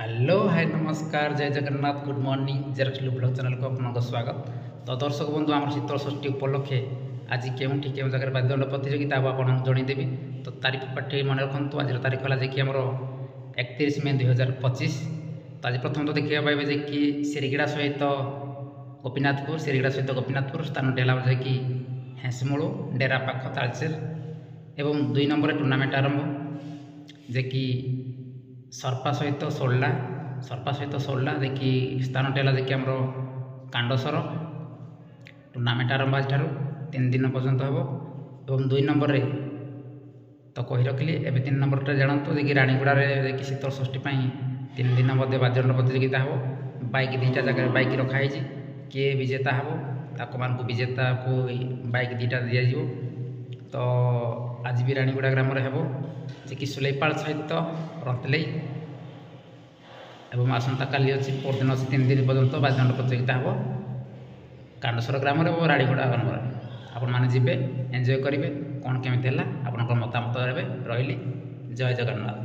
Hello hi नमस्कार जय Jagannath good morning जेरक्सलू ब्लॉग चैनल को आपको स्वागत। तो दर्शक बंधु आम शीतल षष्ठी उपलक्षे आज केउठी केउं जगह वाद्यदंड प्रतियोगिता आपको जनईदेवी। तो तारीख पाठी मन रखु आज तारीख है कि आम 31 मे 2025। तो आज प्रथम तो देखा पाइबे जे कि सिरिगड़ा सहित गोपीनाथपुर सिरिगड़ा सहित गोपीनाथपुर स्थान है कि हेंसमूल डेरा पाख तालचेर एवं 2 नंबर टूर्णामेंट आरंभ जे कि सर्पा सहित सोल्ला देखिए स्थान टेला देखिए आमर कांडसर टूर्णामेंट आरंभ आज 3 दिन पर्यंत हम एवं 2 नंबर रे तो कही रखिली एवं 3 नंबर जानतु देखिए राणीगुड़ा देखिए शीतल षष्ठी 3 दिन मध्य वाद्यदंड प्रतियोगिता हम बाइक 2टा जगह बाइक रखाई किए विजेता हम ताक मान विजेता को बाइक 2टा दिज्व। तो आज भी राणीगुड़ा ग्राम हम जे कि सुलेपाल सहित रतलई एवं आसंता काली अच्छी परदिन अच्छी 3 दिन पर्यंत वाद्यदंड प्रतियोगिता हम कांडसर ग्राम और राणीगुड़ा ग्राम आपण मैंने जी एंजॉय करेंगे कौन केमी है आपण मतामत रही जय जगन्नाथ।